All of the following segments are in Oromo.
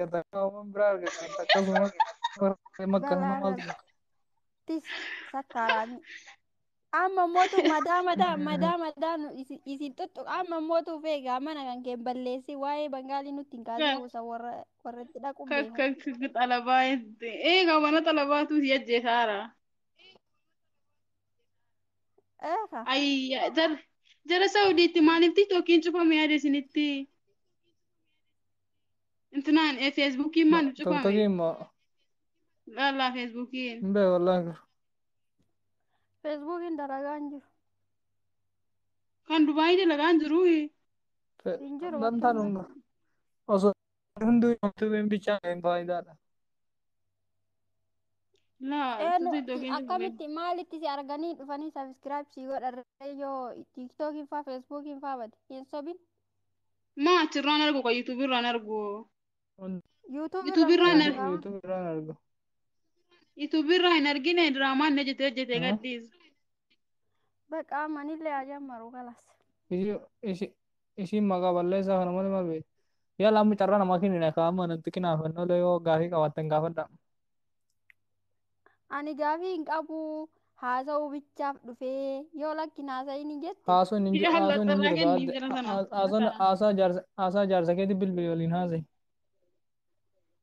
argatan kawan berargatan tak semua makan nama Galar maltu. tis sakarani. Amma motu madam isi tuttuk amma motu vega mana kan ke ballesi wae bangali nu tingkazi Kan usa warra tidak kan kumbeha. kan talabaa mana talabaatu si ajjeesaara. Kah? Ayya jara Saudiitti maaliif TikTokiin cufame yaada isinitti? Intinaan Feesbuukiin Ma maaliif tok cufame? toki ma Lallaa Feesbuukiin. mbe wallahi Facebook in dalagaan jiru. Kan Dubaayii dalagaan jiruu. Hin jiru dan bakka hin tanung oso hundu tu bicha en faida. Laa eno si TikTokiin cufame. akkamitti maalitti si arganii dhufanii subscribe si godharre yoo tiktokiin faa feesbuukiin faa bade hin sobin Maa achirraan argu kan yuutuubirraan argu. yuutuub irra hin Yuutuubirraan argaama YouTube ran argo. yuutuubirraa hin argine diraamaan na jette hojjete gadhiisa. baqaa manillee ajammaru kalas Isi maga balleessa kana malee maal beektu. Yaa lammi carraa namaa kennine kaa'ama nanti kinaafannoo yoo gaafii qabaatan gaafadha. ani gaafii hin qabu haasa'uu bichaaf dhufee yoo lakkin haasa'in jette Haasuun hin Jaallatarraa jiru kenniif gaadde. jira sana. Haasaa jaarsa keetti bilbili waliin haasa'e.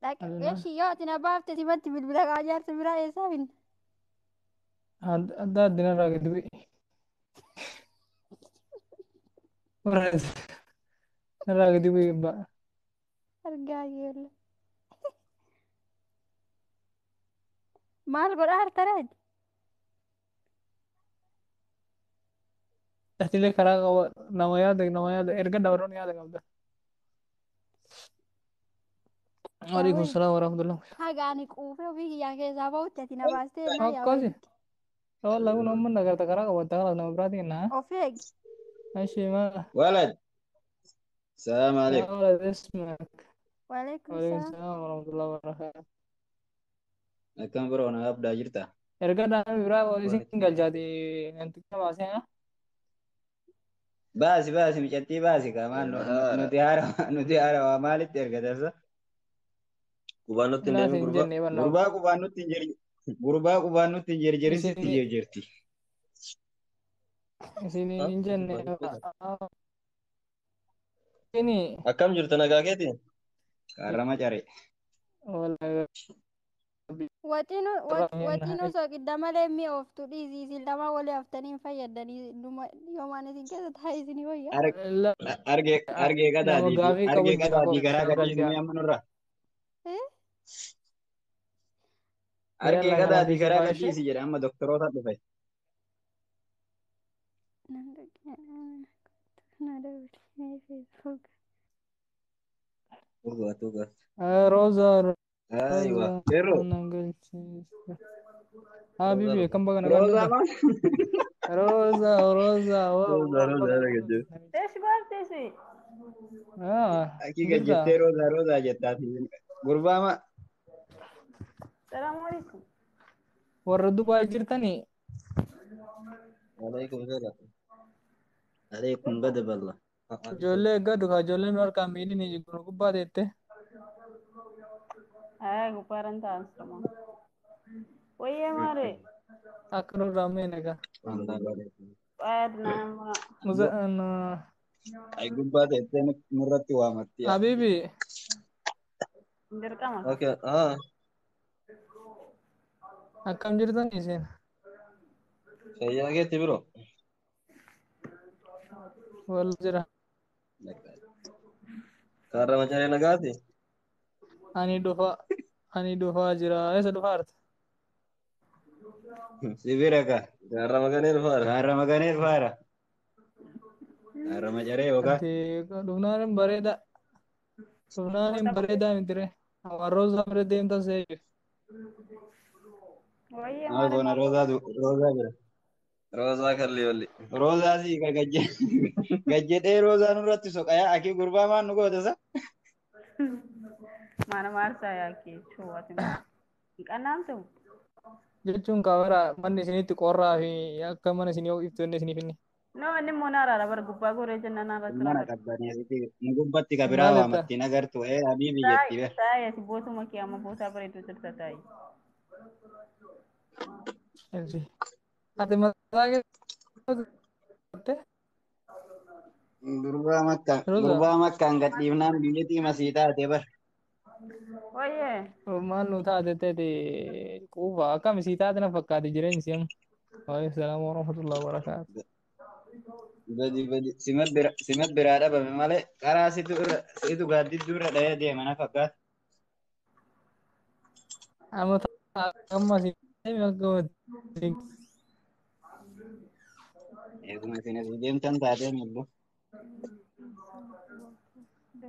Alinaa. dhaqeeshi yoo ati na baafte simatti bilbila qaajaarsa biraa eessaa finna Adda addina irraa gadi bu'e. Irraa gadi bu'e ba'a. argaa yeella maal godhaa hartareeti Atilee karaa qaba nama yaada erga dabaroon yaada qabda. Waalaikum daawwee salaam warahmatullah. hagaani quufee ofii kiyyaa keessaa ba'utti ati na baastee na Akkasi. yaabayitti Wallah kun amma nagarta karaa qabatta kalas nama biraatiin na. of eegi Ashi ma. ولد السلام Ya عليكم. walad ismak. waalaikum Waalaikum salaam salaam warahmatullahi wabarakatuh. كم برو انا ابدا جرتا Erga dami biraa waliin galchaati nanti baasee. باسي مشتي باسي كمان نتيارة مالك ترجع ترسا Kubaannotti hin Naas deemin hin gurba. jenne banna. غربا كوبان نتنجر جرسي Isin تيجرتي isin Ha? hin jenne. Ini Akkam jirta nagaa keetiin? كرما جري wallah Waxiin osoo qidda malee mi'a ooftu dhiisii isin lama walii haftanii fayyadanii yoomaan isin keessa taa'ee isinii wayya. أرجع كذا nama دي gaafii أرجع qabu كذا jira دي كرا كذي galchaa. سمي أمانورا أرجع Yalla كذا دي galateessi كرا كذي baashee. سجل أما دكتورات تفاي توقع Roza أيوة roza كيرو nangalchiisa. Roza Habibi roza. kan baga nagaan روزا jirta. ما Roza Roza wow roza baga haala nagaan gajjoo. jirta. Eesh baafteesi? أكيد Jirta. جت روزا جت غربا ما Salaamu alaikum. Warra Dubaay jirtanii Waalaikum salaam. عليكم غضب الله ijoollee gadu kaa ijoolleen harkaan miidhini jiru gubbaa teette. Gubbaarran ta'an sirma. Wayyee maali? Akka nurraa meene kaa. Nama أي غربا تيتن مرتي وامتيا Habibi dirqama. Okay. Ah, akkam jirtan isin. fayyaa keetti biroo? Wal jira. Kaarra macaree nagaati? Ani dhufaa jira. Eessa dhufaa jirta? سيبيرك Kaarra maganee dhufaara? كهرا مغانير فارا كهرا مجري وكا Ati dhufnaan bareeda. Dhufnaan bareedaa mitire. Warroota bira deemtan seeyu. Wayyee ما maali كون maal روزا روزا جرا Roozaa kalli walli. روزا سي كجج كجج اي روزا نورتي سوق يا اكي غربا ما نغو تسا mana maarsaa yaakee shuwwati hin qannaamtu. Jechuun kaawara manni isinitti qorraa fi akka mana isinii iftu inni isiniif inni. No, inni immoo naaraadha bara gubbaa goree jennaan naara Mana jiraata. qabbaneessiti nu gubbatti ka biraa Maal jetta? waamattiin agartu habiibi jetti Taa'i ber. taa'i ati bootuma kee amma bootaa bareedu jirta taa'i. Enti. Ati mataa kee Rosa. Gurbaa makkaan gadhiifnaan biyyattii masii taate bar. Wayyee. Maal nu taate teeti quufa akkam isii taate na fakkaate jireenyi si amma. Waalaikum salaam warahmatullahi wabarakatuh. Badi simat biraa dhabame malee karaa situ gaaddidduu irra dhahee deema na fakkaata. Amma si akka Eeguma isin asii deemtan taatee millu.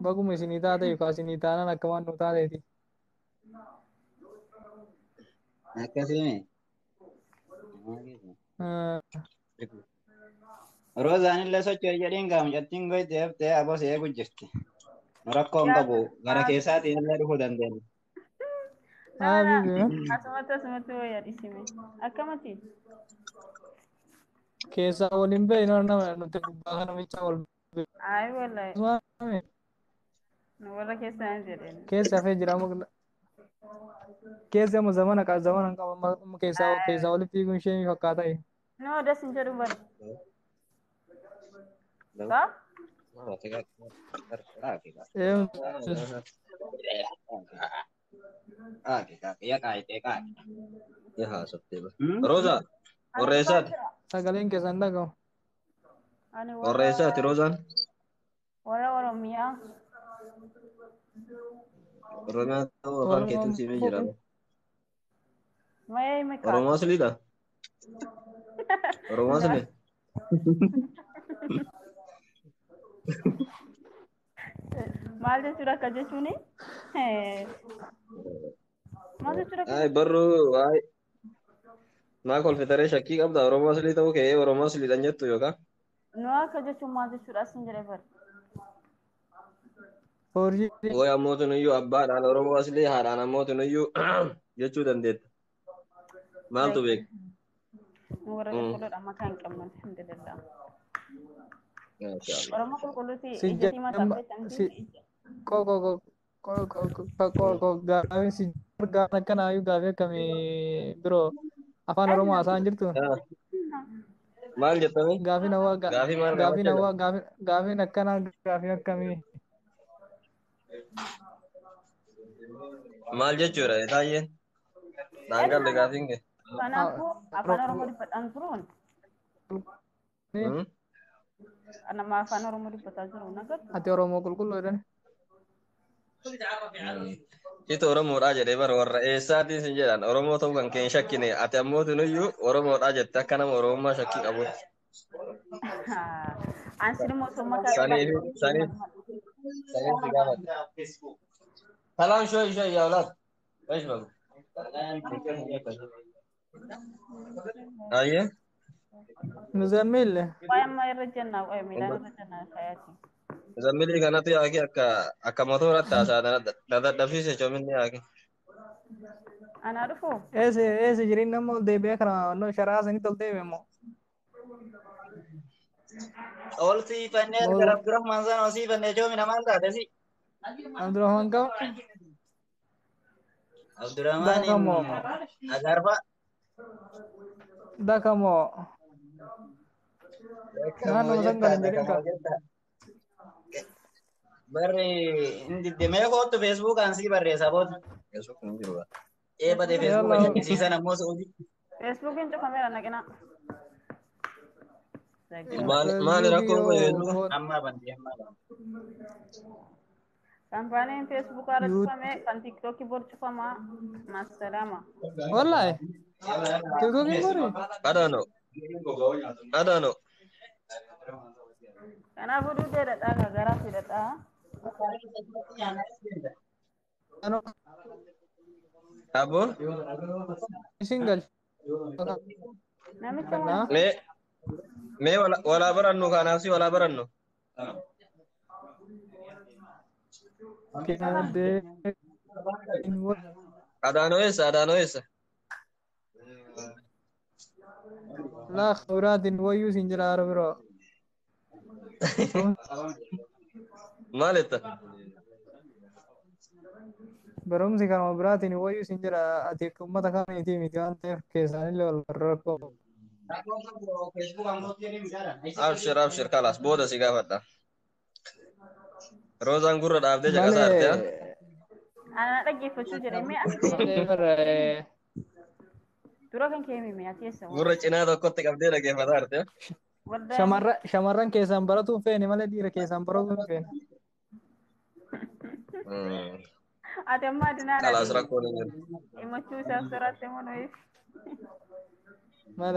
baguma isinii taate yookaan isinii taanan akka waan nu taateeti. Akkasii Roozaan illee socho'e jedhiin gaa mucattiin goyte haftee abos eegu jirti. Rakkoo hin qabu gara keessaatiin illee dhufuu dandeenya. Naara Habibi asumatti wayyaa dhisime. Akkamatti? keessaa waliin beeynu nama nuti gubbaa kana micha wal Ayi wallahi. beeknu. Nu warra keessaan jedheen. Keessa hafee jira mukna. Keessa amma zamana qaba keessaa walitti fiiguun ishee fakkaata. No, das hin jedhu bar. Ka? Ya haasofte ba. Roza, Orreessaati. Sagaleen keessan dhagahu. Ani Orreessaati Rozaan. warra Oromiyaa. Oromiyaa ta'uu afaan keetiin siimee jira. Mayee meeqa? Oromoo asliidha. Oromoo asli. Maal jechuudha akka jechuuni? Maal jechuudha akka Ay barru ay maa kolfitaree shakkii qabda Oromoo aslii ta'uu kee Oromoo asliidhaan jettu yookaan. nu akka jechuun maal jechuudha asin jedhee bar. Horii Woy ammootin iyyuu abbaadhaan Oromoo aslii haadhaan ammootin iyyuu jechuu dandeetta. Maaltu beeka? Nu warra qulqulluudha amma kan qabnan alhamdulillah. Oromoo qulqulluuti ija diimaa gaafii si gaafii akkanaayyuu gaafii akkamii biroo afaan Oromoo haasa'an jirtu. Maal jettanii? Gaafiin hawaa Gaafii maal gaafiin gaafachuu hawaa gaafiin akkanaa gaafii akkamii. Maal jechuudha taayyeen? Daangalle gaafiin kee? Kanaafuu afaan Oromoo dubbadhaan turuun nama afaan Oromoo dubbataa jiru nagartu. Ati Oromoo qulqulluu jedhani. Ito Oromoodhaa jedhee bara warra eessaatiin sin jedhan Oromoo ta'uu kan keen shakkine ati ammootin iyyuu Oromoodhaa jette akka nama Oromummaa shakkii qabu. Ansin mootummaa Saniif si gaafate. Salam shoy shoy yaa olaat. Eesh bagu. Ayyee. Muzammil waa'ee amma irra jennaa waa'ee miidhaan irra jennaa kayaati. Zammilii kanatu yaake akka motoratti haasaa dadhabsiise coominni yaake. Anaa dhufu eessa jiriin nama ol deebi'ee kana sharaa sanitti ol deebi'e immoo. Ol siifannee gara Abdurrahmaan sana ol siifannee joomina maal taate si? Abdurrahmaan qaba. Abdurrahmaan agarba. Dakamoo. Naannoo san galan jedhin ka. Barri inni deemee kootu feesbuukaan sii barreessa booda. Eebate feesbuuka shakkisiisan ammoo soojii. feesbuukiin cufameera naqina. Maali rakkoon kun eenyu? Amma banti amma. Kaampaaniin feesbuukaa irra cufame kan tiiktookii bor cufamaa maasalaama. Wallahi. Tiktokiin bori. Adaano. Kanaafuu duudee dhadhaa gagaraa fi dhadhaa. Abo? Isin gal. Namicha Nah. Mee walaa barannu kanaaf si walaa barannu. Kennadee. Adaanoo eessa? Laa khawraatiin wayyuu sin jira biro. Maal jetta? Barumsi kanuma biraatiin wayyuu isin jira ati akka uummata kamiitii miti waan ta'eef keessaanillee wal rakkoo. Abshir kalaas booda si gaafadha. Roozaan gurra dhaabdee caqasaa arte haa? Ana dhaggeeffachuu jedhe mee as Malee bara dura kan kee mimee ati eessa Gurra cinaa tokkotti qabdee dhaggeeffataa arte haa? shamarran keessaan baratuun feene malee dhiira keessaan baratuun feene. ati amma adunaa Kalaas rakkoon hin jiru. himachuu isaaf soratte moo nuyi Maal